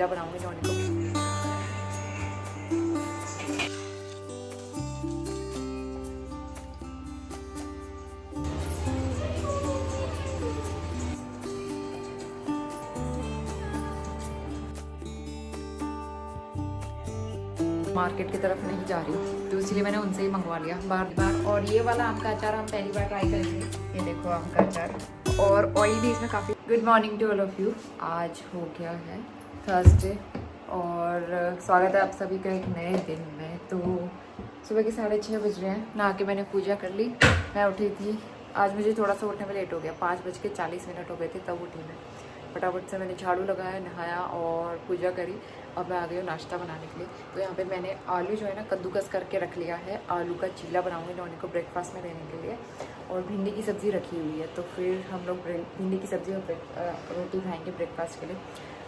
चीला बनाऊंगी नॉनी को। मार्केट की तरफ नहीं जा रही हूँ तो इसलिए मैंने उनसे ही मंगवा लिया बार। और ये वाला आम का अचार हम पहली बार ट्राई करेंगे। ये देखो आम का अचार, और ऑयल भी इसमें काफ़ी। Good morning to all of you. आज हो गया है थर्सडे और स्वागत है आप सभी का एक नए दिन में। तो सुबह के 6:30 बज रहे हैं। नहा के मैंने पूजा कर ली। मैं उठी थी, आज मुझे थोड़ा सा उठने में लेट हो गया, 5:40 हो गए थे तब उठी मैं। फटाफट से मैंने झाड़ू लगाया, नहाया और पूजा करी। अब मैं आ गई हूँ नाश्ता बनाने के लिए। तो यहाँ पे मैंने आलू जो है ना कद्दूकस करके रख लिया है। आलू का चीला बनाऊंगी नॉनी को ब्रेकफास्ट में देने के लिए। और भिंडी की सब्ज़ी रखी हुई है, तो फिर हम लोग भिंडी की सब्ज़ी और रोटी खाएंगे ब्रेकफास्ट के लिए।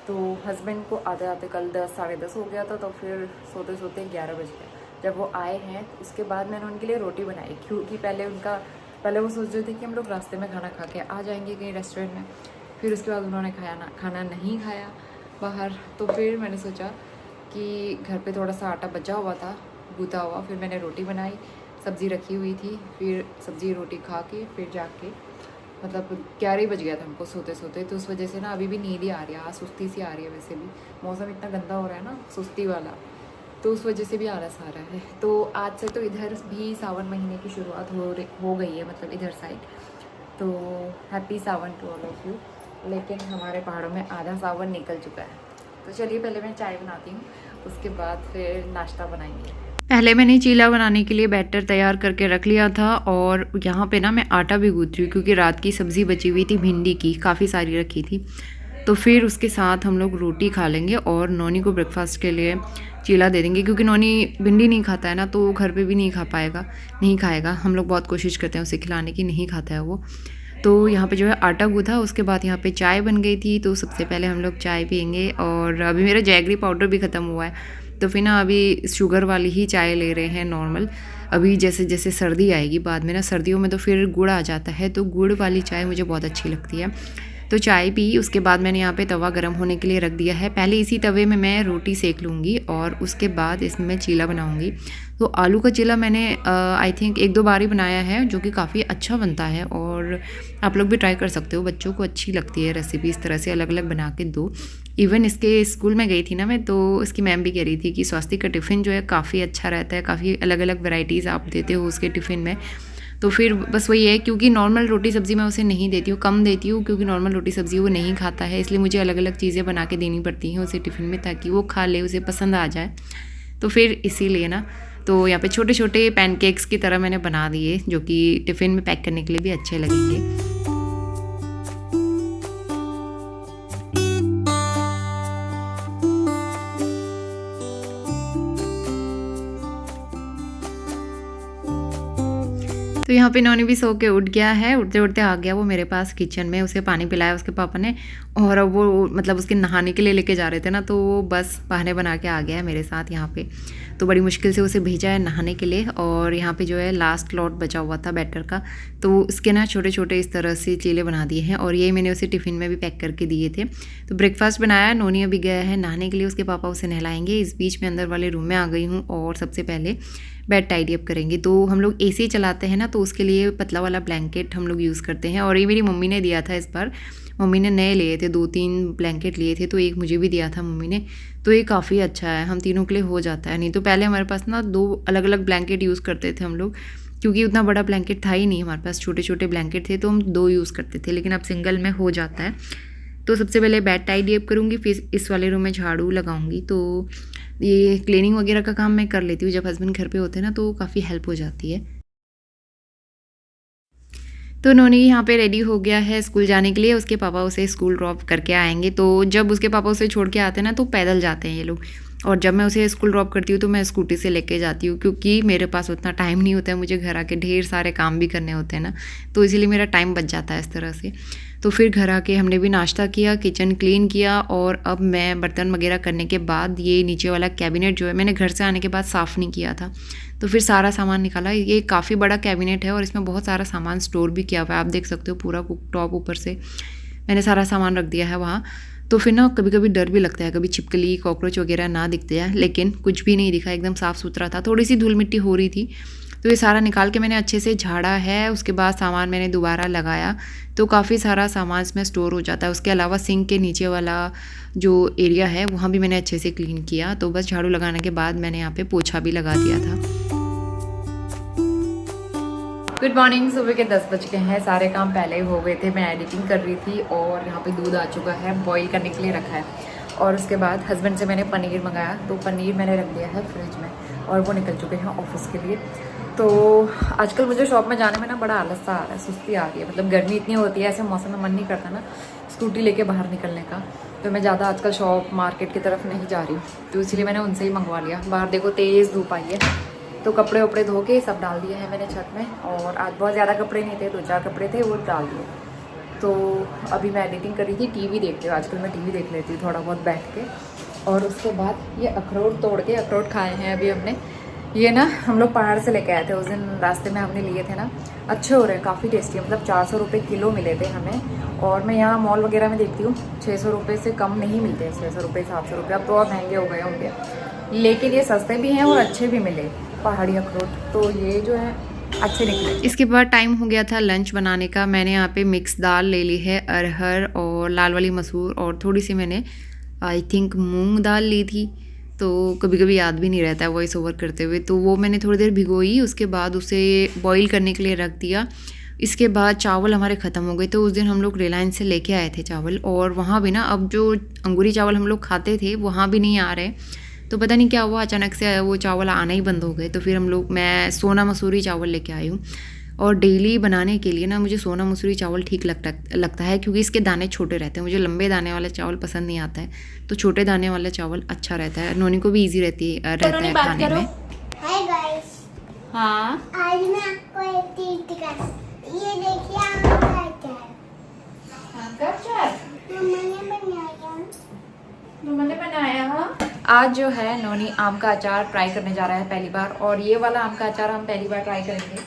तो हस्बैंड को आते आते कल 10 साढ़े 10 हो गया था, तो फिर सोते सोते 11 बज गया। जब वो आए हैं उसके बाद मैंने उनके लिए रोटी बनाई, क्योंकि पहले वो सोच रहे थे कि हम लोग रास्ते में खाना खा के आ जाएंगे कहीं रेस्टोरेंट में। फिर उसके बाद उन्होंने खाना नहीं खाया बाहर। तो फिर मैंने सोचा कि घर पे थोड़ा सा आटा बचा हुआ था गूथा हुआ, फिर मैंने रोटी बनाई, सब्ज़ी रखी हुई थी। फिर सब्ज़ी रोटी खा के फिर जाके मतलब 11 बज गया था हमको सोते सोते। तो उस वजह से ना अभी भी नींद ही आ रही है, आज सुस्ती सी आ रही है। वैसे भी मौसम इतना गंदा हो रहा है ना, सुस्ती वाला, तो उस वजह से भी आलस आ रहा है। तो आज से तो इधर भी सावन महीने की शुरुआत हो गई है, मतलब इधर साइड। तो happy Sawan to all of you. लेकिन हमारे पहाड़ों में आधा सावन निकल चुका है। तो चलिए पहले मैं चाय बनाती हूँ, उसके बाद फिर नाश्ता बनाएंगे। पहले मैंने चीला बनाने के लिए बैटर तैयार करके रख लिया था। और यहाँ पे ना मैं आटा भी गूँथ रही हूँ, क्योंकि रात की सब्ज़ी बची हुई थी भिंडी की, काफ़ी सारी रखी थी। तो फिर उसके साथ हम लोग रोटी खा लेंगे और नॉनी को ब्रेकफास्ट के लिए चीला दे देंगे, क्योंकि नॉनी भिंडी नहीं खाता है ना, तो घर पे भी नहीं खाएगा। हम लोग बहुत कोशिश करते हैं उसे खिलाने की, नहीं खाता है वो। तो यहाँ पे जो है आटा गूँथा, उसके बाद यहाँ पे चाय बन गई थी। तो सबसे पहले हम लोग चाय पियेंगे। और अभी मेरा जैगरी पाउडर भी ख़त्म हुआ है, तो फिर ना अभी शुगर वाली ही चाय ले रहे हैं नॉर्मल। अभी जैसे जैसे सर्दी आएगी बाद में ना, सर्दियों में तो फिर गुड़ आ जाता है, तो गुड़ वाली चाय मुझे बहुत अच्छी लगती है। तो चाय पी, उसके बाद मैंने यहाँ पे तवा गरम होने के लिए रख दिया है। पहले इसी तवे में मैं रोटी सेक लूँगी और उसके बाद इसमें मैं चीला बनाऊँगी। तो आलू का चीला मैंने आई थिंक 1-2 बार ही बनाया है, जो कि काफ़ी अच्छा बनता है। और आप लोग भी ट्राई कर सकते हो, बच्चों को अच्छी लगती है रेसिपी, इस तरह से अलग अलग बना के दो। इवन इसके स्कूल में गई थी ना मैं, तो इसकी मैम भी कह रही थी कि स्वास्थ्य का टिफ़िन जो है काफ़ी अच्छा रहता है, काफ़ी अलग अलग वैरायटीज़ आप देते हो उसके टिफ़िन में। तो फिर बस वही है, क्योंकि नॉर्मल रोटी सब्ज़ी मैं उसे नहीं देती हूँ, कम देती हूँ, क्योंकि नॉर्मल रोटी सब्ज़ी वो नहीं खाता है। इसलिए मुझे अलग अलग चीज़ें बना के देनी पड़ती हैं उसे टिफ़िन में, ताकि वो खा ले, उसे पसंद आ जाए। तो फिर इसीलिए ना, तो यहाँ पे छोटे छोटे पैनकेक्स की तरह मैंने बना दिए, जो कि टिफ़िन में पैक करने के लिए भी अच्छे लगेंगे। तो यहाँ पे नॉनी भी सो के उठ गया है। उठते उठते आ गया वो मेरे पास किचन में, उसे पानी पिलाया उसके पापा ने। और अब वो मतलब उसके नहाने के लिए लेके जा रहे थे ना, तो वो बस बहाने बना के आ गया है मेरे साथ यहाँ पे। तो बड़ी मुश्किल से उसे भेजा है नहाने के लिए। और यहाँ पे जो है लास्ट लॉट बचा हुआ था बैटर का, तो इसके ना छोटे छोटे इस तरह से चीले बना दिए हैं। और ये मैंने उसे टिफ़िन में भी पैक करके दिए थे। तो ब्रेकफास्ट बनाया, नोनी अभी गया है नहाने के लिए, उसके पापा उसे नहलाएंगे। इस बीच में अंदर वाले रूम में आ गई हूँ और सबसे पहले बेड टाइडी अप करेंगे। तो हम लोग एसी चलाते हैं ना, तो उसके लिए पतला वाला ब्लैंकेट हम लोग यूज़ करते हैं। और ये मेरी मम्मी ने दिया था इस बार, मम्मी ने नए लिए थे, 2-3 ब्लैंकेट लिए थे, तो एक मुझे भी दिया था मम्मी ने। तो ये काफ़ी अच्छा है, हम तीनों के लिए हो जाता है। नहीं तो पहले हमारे पास ना 2 अलग अलग ब्लैंकेट यूज़ करते थे हम लोग, क्योंकि उतना बड़ा ब्लैंकेट था ही नहीं हमारे पास, छोटे छोटे ब्लैंकेट थे, तो हम 2 यूज़ करते थे। लेकिन अब सिंगल में हो जाता है। तो सबसे पहले बेड टाइडी अप करूँगी, फिर इस वाले रूम में झाड़ू लगाऊंगी। तो ये क्लीनिंग वगैरह का काम मैं कर लेती हूँ, जब हस्बैंड घर पे होते हैं ना, तो काफ़ी हेल्प हो जाती है। तो नोनी यहाँ पे रेडी हो गया है स्कूल जाने के लिए, उसके पापा उसे स्कूल ड्रॉप करके आएंगे। तो जब उसके पापा उसे छोड़ के आते हैं ना, तो पैदल जाते हैं ये लोग। और जब मैं उसे स्कूल ड्रॉप करती हूँ तो मैं स्कूटी से लेके जाती हूँ, क्योंकि मेरे पास उतना टाइम नहीं होता है, मुझे घर आके ढेर सारे काम भी करने होते हैं ना, तो इसीलिए मेरा टाइम बच जाता है इस तरह से। तो फिर घर आके हमने भी नाश्ता किया, किचन क्लीन किया। और अब मैं बर्तन वगैरह करने के बाद ये नीचे वाला कैबिनेट जो है, मैंने घर से आने के बाद साफ़ नहीं किया था, तो फिर सारा सामान निकाला। ये काफ़ी बड़ा कैबिनेट है और इसमें बहुत सारा सामान स्टोर भी किया हुआ है, आप देख सकते हो, पूरा कुक टॉप ऊपर से मैंने सारा सामान रख दिया है वहाँ। तो फिर ना कभी कभी डर भी लगता है, कभी छिपकली कॉकरोच वगैरह ना दिखते हैं, लेकिन कुछ भी नहीं दिखा, एकदम साफ़ सुथरा था। थोड़ी सी धूल मिट्टी हो रही थी, तो ये सारा निकाल के मैंने अच्छे से झाड़ा है। उसके बाद सामान मैंने दोबारा लगाया, तो काफ़ी सारा सामान इसमें स्टोर हो जाता है। उसके अलावा सिंक के नीचे वाला जो एरिया है वहाँ भी मैंने अच्छे से क्लीन किया। तो बस झाड़ू लगाने के बाद मैंने यहाँ पे पोछा भी लगा दिया था। Good morning. सुबह के 10 बज गए हैं, सारे काम पहले ही हो गए थे। मैं एडिटिंग कर रही थी और यहाँ पे दूध आ चुका है, बॉईल करने के लिए रखा है। और उसके बाद हस्बैंड से मैंने पनीर मंगाया, तो पनीर मैंने रख दिया है फ्रिज में और वो निकल चुके हैं ऑफिस के लिए। तो आजकल मुझे शॉप में जाने में ना बड़ा आलस सा आ रहा है, सुस्ती आ रही है। मतलब गर्मी इतनी होती है, ऐसे मौसम में मन नहीं करता ना स्कूटी लेके बाहर निकलने का। तो मैं ज़्यादा आजकल शॉप मार्केट की तरफ नहीं जा रही हूँ, तो इसलिए मैंने उनसे ही मंगवा लिया। बाहर देखो तेज़ धूप आई है, तो कपड़े वपड़े धो के सब डाल दिए हैं मैंने छत में। और आज बहुत ज़्यादा कपड़े नहीं थे, 2-4 कपड़े थे, वो डाल दिए। तो अभी मैं एडिटिंग कर रही थी, टीवी देख रही हूँ। आजकल मैं टीवी देख लेती हूँ थोड़ा बहुत बैठ के। और उसके बाद ये अखरोट तोड़ के अखरोट खाए हैं अभी हमने। ये ना हम लोग पहाड़ से लेके आए थे, उस दिन रास्ते में हमने लिए थे ना। अच्छे हो रहे हैं, काफ़ी टेस्टी है। मतलब 400 रुपये किलो मिले थे हमें। और मैं यहाँ मॉल वगैरह में देखती हूँ 600 रुपये से कम नहीं मिलते हैं, 600 रुपये 700 रुपये। अब तो और महंगे हो गए होंगे, लेकिन ये सस्ते भी हैं और अच्छे भी मिले पहाड़ी अखरोट। तो ये जो है अच्छे निकले। इसके बाद टाइम हो गया था लंच बनाने का। मैंने यहाँ पे मिक्स दाल ले ली है, अरहर और लाल वाली मसूर, और थोड़ी सी मैंने आई थिंक मूंग दाल ली थी। तो कभी कभी याद भी नहीं रहता है वॉइस ओवर करते हुए। तो वो मैंने थोड़ी देर भिगोई, उसके बाद उसे बॉईल करने के लिए रख दिया। इसके बाद चावल हमारे ख़त्म हो गए, तो उस दिन हम लोग रिलायंस से लेके आए थे चावल। और वहाँ भी ना अब जो अंगूरी चावल हम लोग खाते थे वहाँ भी नहीं आ रहे। तो पता नहीं क्या हुआ, अचानक से वो चावल आना ही बंद हो गए। तो फिर मैं सोना मसूरी चावल लेके आई हूँ। और डेली बनाने के लिए ना मुझे सोना मसूरी चावल ठीक लगता है, क्योंकि इसके दाने छोटे रहते हैं। मुझे लंबे दाने वाला चावल पसंद नहीं आता है, तो छोटे दाने वाला चावल अच्छा रहता है। नोनी को भी ईजी रहता है खाने में। Hi guys. हाँ, आज मैं आपको एक चीज दिखाऊं। ये देखिए आम का अचार। मम्मा ने बनाया। आज जो है नोनी आम का अचार ट्राई करने जा रहा है पहली बार। और ये वाला आम का अचार हम पहली बार ट्राई करेंगे।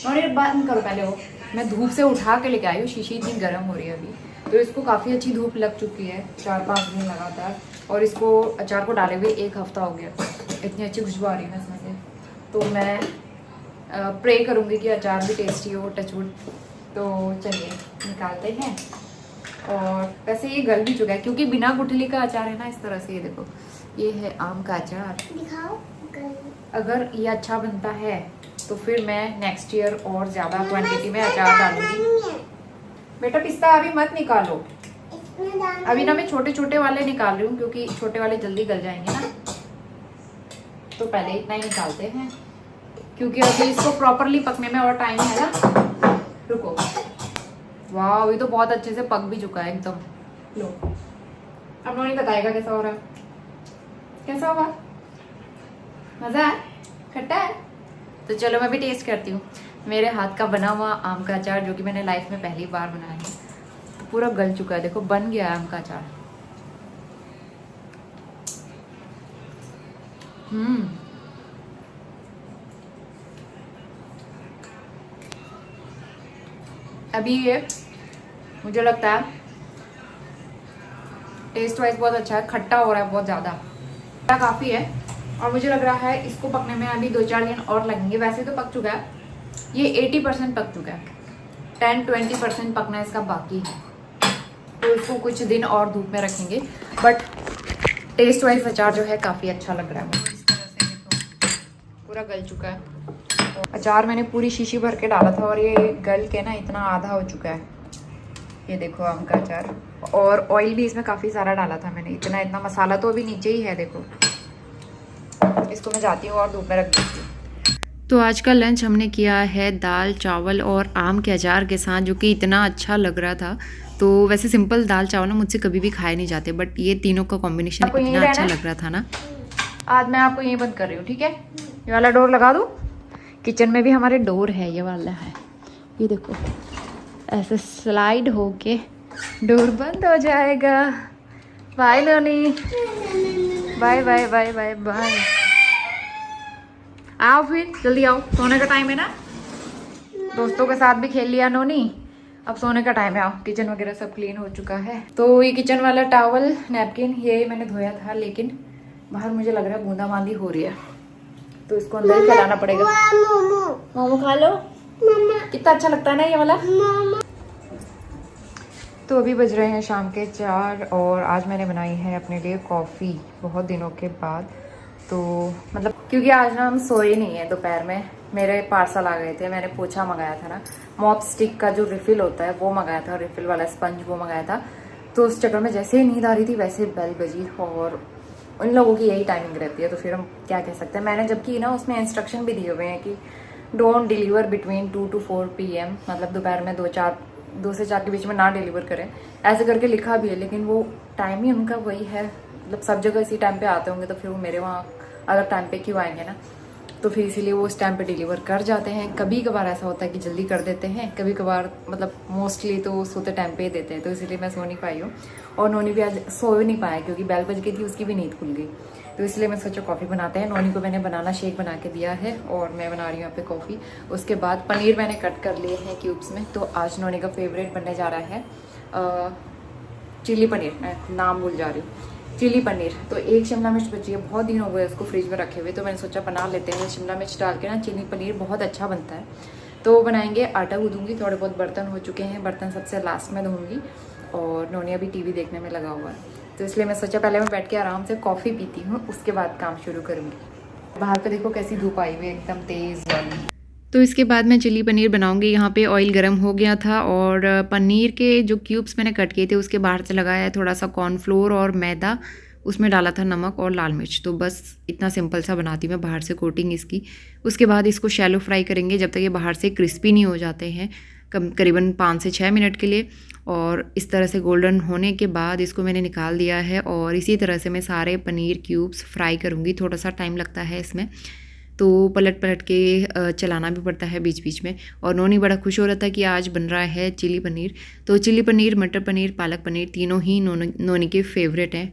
और ये बंद करो पहले, वो मैं धूप से उठा के लेके आई हूँ, शीशी इतनी गर्म हो रही है अभी। तो इसको काफ़ी अच्छी धूप लग चुकी है, 4-5 दिन लगातार। और इसको अचार को डाले हुए 1 हफ्ता हो गया। इतनी अच्छी खुशबू आ रही है इसमें से। तो मैं प्रे करूँगी कि अचार भी टेस्टी हो, टचवुड। तो चलिए निकालते हैं। और वैसे ये गल भी चुका है, क्योंकि बिना गुठली का अचार है ना, इस तरह से। ये देखो, ये है आम का अचार। दिखाओ। अगर ये अच्छा बनता है तो फिर मैं नेक्स्ट ईयर और ज़्यादा क्वांटिटी में अचार डालूंगी। बेटा पिस्ता अभी मत निकालो, अभी ना मैं छोटे छोटे वाले निकाल रही हूँ, क्योंकि छोटे वाले जल्दी गल जाएंगे ना। तो पहले इतना ही निकालते हैं, क्योंकि अभी इसको प्रॉपरली पकने में और टाइम है ना। रुको, वाह ये तो बहुत अच्छे से पक भी चुका है एकदम। लो, अब नोनी बताएगा कैसा हो रहा है। कैसा होगा? मज़ा है? खट्टा है? तो चलो मैं भी टेस्ट करती हूँ मेरे हाथ का बना हुआ आम का अचार, जो कि मैंने लाइफ में पहली बार बनाया है। तो पूरा गल चुका है, देखो बन गया है आम का अचार। अभी ये मुझे लगता है टेस्ट वाइज बहुत अच्छा है। खट्टा हो रहा है बहुत ज़्यादा, खट्टा काफ़ी है। और मुझे लग रहा है इसको पकने में अभी 2-4 दिन और लगेंगे। वैसे तो पक चुका है, ये 80% पक चुका है, 10-20% पकना इसका बाकी है। तो इसको कुछ दिन और धूप में रखेंगे। बट टेस्ट वाइज अचार जो है काफ़ी अच्छा लग रहा है मुझे। इस तरह से देखो पूरा गल चुका है। अचार मैंने पूरी शीशी भर के डाला था और ये गल के ना इतना आधा हो चुका है। ये देखो आम का अचार। और ऑयल भी इसमें काफ़ी सारा डाला था मैंने, इतना मसाला तो अभी नीचे ही है देखो। इसको मैं जाती हूँ और धूप में रख देती हूँ। तो आज का लंच हमने किया है दाल चावल और आम के अचार के साथ, जो कि इतना अच्छा लग रहा था। तो वैसे सिंपल दाल चावल ना मुझसे कभी भी खाए नहीं जाते, बट ये तीनों का कॉम्बिनेशन इतना अच्छा लग रहा था ना। आज मैं आपको यहीं बंद कर रही हूँ, ठीक है? ये वाला डोर लगा दूँ। किचन में भी हमारे डोर है, ये वाला है। ये देखो ऐसे स्लाइड होके डोर बंद हो जाएगा। बाय नोनी, bye bye bye bye bye. आओ फिर जल्दी आओ, सोने का टाइम है ना। दोस्तों के साथ भी खेल लिया नोनी, अब सोने का टाइम है। आओ, किचन वगैरह सब क्लीन हो चुका है। तो ये किचन वाला टॉवल नैपकिन ये मैंने धोया था, लेकिन बाहर मुझे लग रहा है बूंदाबांदी हो रही है, तो इसको अंदर ही फैलाना पड़ेगा। मोमो खा लो। कितना अच्छा लगता है ना ये वाला। तो अभी बज रहे हैं शाम के 4 और आज मैंने बनाई है अपने लिए कॉफ़ी बहुत दिनों के बाद। तो मतलब क्योंकि आज ना हम सोए नहीं है दोपहर में, मेरे पार्सल आ गए थे। मैंने पोछा मंगाया था ना, मॉप स्टिक का जो रिफ़िल होता है वो मंगाया था, रिफ़िल वाला स्पंज वो मंगाया था। तो उस चक्कर में जैसे ही नींद आ रही थी वैसे बेल बजी, और उन लोगों की यही टाइमिंग रहती है, तो फिर हम क्या कह सकते हैं। मैंने जबकि ना उसमें इंस्ट्रक्शन भी दिए हुए हैं कि don't deliver between 2 to 4 PM, मतलब दोपहर में 2 से 4 के बीच में ना डिलीवर करें, ऐसे करके लिखा भी है। लेकिन वो टाइम ही उनका वही है, मतलब सब जगह इसी टाइम पे आते होंगे, तो फिर वो मेरे वहाँ अलग टाइम पे क्यों आएंगे ना। तो फिर इसीलिए वो उस टाइम पे डिलीवर कर जाते हैं। कभी कभार ऐसा होता है कि जल्दी कर देते हैं, कभी कभार मतलब मोस्टली तो सोते टाइम पे ही देते हैं। तो इसीलिए मैं सो नहीं पाई हूँ, और नोनी भी आज सो नहीं पाया क्योंकि बेल बज गई थी, उसकी भी नींद खुल गई। तो इसलिए मैं सोचा कॉफ़ी बनाते हैं। नोनी को मैंने बनाना शेक बना के दिया है और मैं बना रही हूँ यहाँ पे कॉफ़ी। उसके बाद पनीर मैंने कट कर लिए हैं क्यूब्स में। तो आज नोनी का फेवरेट बनने जा रहा है चिली पनीर, मैं नाम भूल जा रही हूँ, चिली पनीर। तो एक शिमला मिर्च बची है, बहुत दिन हो गए उसको फ्रिज में रखे हुए, तो मैंने सोचा बना लेते हैं। शिमला मिर्च डाल के ना चिली पनीर बहुत अच्छा बनता है। तो वो बनाएंगे। आटा गूंदूंगी, थोड़े बहुत बर्तन हो चुके हैं, बर्तन सबसे लास्ट में धोऊंगी। और नोनी अभी टीवी देखने में लगा हुआ है, तो इसलिए मैं सोचा पहले मैं बैठ के आराम से कॉफ़ी पीती हूँ, उसके बाद काम शुरू करूँगी। बाहर पे देखो कैसी धूप आई हुई है, एकदम तेज़ वाली। तो इसके बाद मैं चिली पनीर बनाऊंगी। यहाँ पे ऑयल गरम हो गया था और पनीर के जो क्यूब्स मैंने कट किए थे उसके बाहर से लगाया है थोड़ा सा कॉर्नफ्लोर और मैदा, उसमें डाला था नमक और लाल मिर्च। तो बस इतना सिंपल सा बनाती हूँ मैं बाहर से कोटिंग इसकी। उसके बाद इसको शैलो फ्राई करेंगे जब तक ये बाहर से क्रिस्पी नहीं हो जाते हैं, करीबन 5 से 6 मिनट के लिए। और इस तरह से गोल्डन होने के बाद इसको मैंने निकाल दिया है, और इसी तरह से मैं सारे पनीर क्यूब्स फ्राई करूँगी। थोड़ा सा टाइम लगता है इसमें, तो पलट पलट के चलाना भी पड़ता है बीच बीच में। और नोनी बड़ा खुश हो रहा था कि आज बन रहा है चिली पनीर। तो चिली पनीर, मटर पनीर, पालक पनीर तीनों ही नोनी के फेवरेट हैं।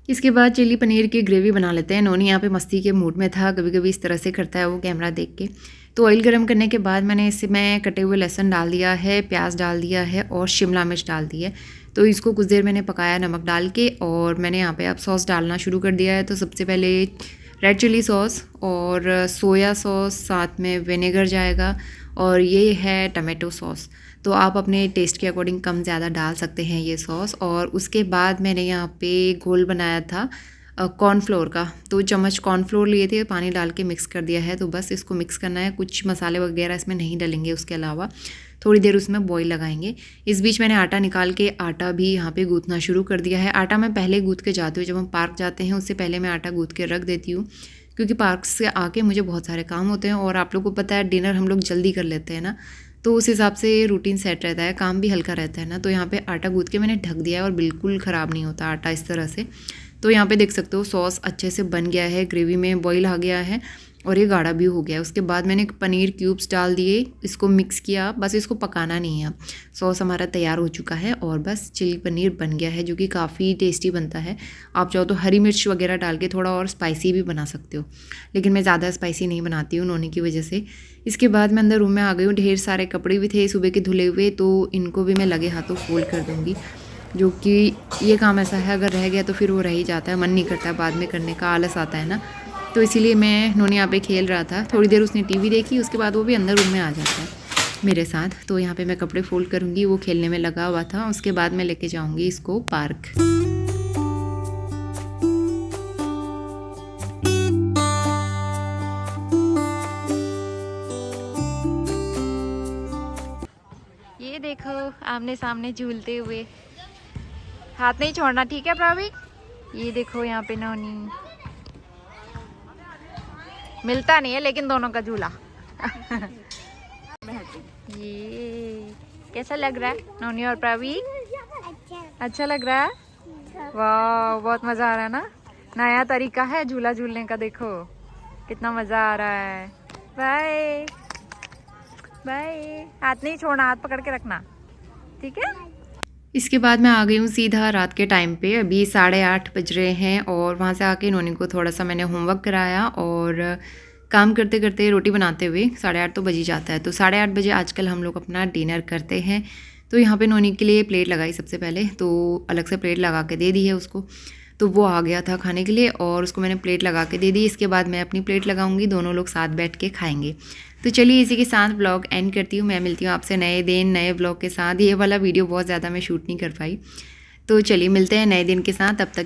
इसके बाद चिली पनीर की ग्रेवी बना लेते हैं। नोनी यहाँ पे मस्ती के मूड में था, कभी कभी इस तरह से करता है वो कैमरा देख के। तो ऑयल गरम करने के बाद मैंने इसमें कटे हुए लहसुन डाल दिया है, प्याज डाल दिया है और शिमला मिर्च डाल दी है। तो इसको कुछ देर मैंने पकाया नमक डाल के, और मैंने यहाँ पे अब सॉस डालना शुरू कर दिया है। तो सबसे पहले रेड चिली सॉस और सोया सॉस, साथ में विनेगर जाएगा, और ये है टमाटो सॉस। तो आप अपने टेस्ट के अकॉर्डिंग कम ज़्यादा डाल सकते हैं ये सॉस। और उसके बाद मैंने यहाँ पे घोल बनाया था कॉर्नफ्लोर का, 2 चम्मच कॉर्नफ्लोर लिए थे, पानी डाल के मिक्स कर दिया है। तो बस इसको मिक्स करना है, कुछ मसाले वगैरह इसमें नहीं डालेंगे। उसके अलावा थोड़ी देर उसमें बॉईल लगाएंगे। इस बीच मैंने आटा निकाल के आटा भी यहाँ पे गूँथना शुरू कर दिया है। आटा मैं पहले गूँथ के जाती हूँ, जब हम पार्क जाते हैं उससे पहले मैं आटा गूँथ के रख देती हूँ, क्योंकि पार्क से आके मुझे बहुत सारे काम होते हैं, और आप लोगों को पता है डिनर हम लोग जल्दी कर लेते हैं ना, तो उस हिसाब से रूटीन सेट रहता है, काम भी हल्का रहता है ना। तो यहाँ पे आटा गूँथ के मैंने ढक दिया है, और बिल्कुल ख़राब नहीं होता आटा इस तरह से। तो यहाँ पे देख सकते हो सॉस अच्छे से बन गया है, ग्रेवी में बॉईल आ गया है, और ये गाढ़ा भी हो गया। उसके बाद मैंने पनीर क्यूब्स डाल दिए, इसको मिक्स किया, बस इसको पकाना नहीं है। सॉस हमारा तैयार हो चुका है, और बस चिली पनीर बन गया है, जो कि काफ़ी टेस्टी बनता है। आप चाहो तो हरी मिर्च वगैरह डाल के थोड़ा और स्पाइसी भी बना सकते हो, लेकिन मैं ज़्यादा स्पाइसी नहीं बनाती हूँ नोनी की वजह से। इसके बाद मैं अंदर रूम में आ गई हूँ। ढेर सारे कपड़े भी थे सुबह के धुले हुए, तो इनको भी मैं लगे हाथों फोल्ड कर दूँगी, जो कि ये काम ऐसा है अगर रह गया तो फिर वो रह ही जाता है, मन नहीं करता बाद में करने का, आलस आता है ना। तो इसीलिए मैं नोनी यहाँ पे खेल रहा था, थोड़ी देर उसने टीवी देखी, उसके बाद वो भी अंदर रूम में आ जाता है मेरे साथ। तो यहाँ पे मैं कपड़े फोल्ड करूँगी, वो खेलने में लगा हुआ था। उसके बाद मैं लेके जाऊँगी इसको पार्क। ये देखो आमने सामने झूलते हुए, हाथ नहीं छोड़ना, ठीक है प्रवीक। ये देखो यहाँ पे नोनी, मिलता नहीं है लेकिन दोनों का झूला। ये कैसा लग रहा है नोनी और प्रवी? अच्छा लग रहा है? वाह बहुत मजा आ रहा है ना। नया तरीका है झूला झूलने का, देखो कितना मजा आ रहा है। बाय बाय, हाथ नहीं छोड़ना, हाथ पकड़ के रखना, ठीक है। इसके बाद मैं आ गई हूँ सीधा रात के टाइम पे। अभी 8:30 बज रहे हैं और वहाँ से आके नोनी को थोड़ा सा मैंने होमवर्क कराया और काम करते करते रोटी बनाते हुए 8:30 तो बज ही जाता है। तो 8:30 बजे आजकल हम लोग अपना डिनर करते हैं। तो यहाँ पे नोनी के लिए प्लेट लगाई सबसे पहले, तो अलग से प्लेट लगा के दे दी है उसको। तो वो आ गया था खाने के लिए और उसको मैंने प्लेट लगा के दे दी। इसके बाद मैं अपनी प्लेट लगाऊंगी, दोनों लोग साथ बैठ के खाएंगे। तो चलिए इसी के साथ ब्लॉग एंड करती हूँ। मैं मिलती हूँ आपसे नए दिन नए ब्लॉग के साथ। ये वाला वीडियो बहुत ज़्यादा मैं शूट नहीं कर पाई, तो चलिए मिलते हैं नए दिन के साथ। तब तक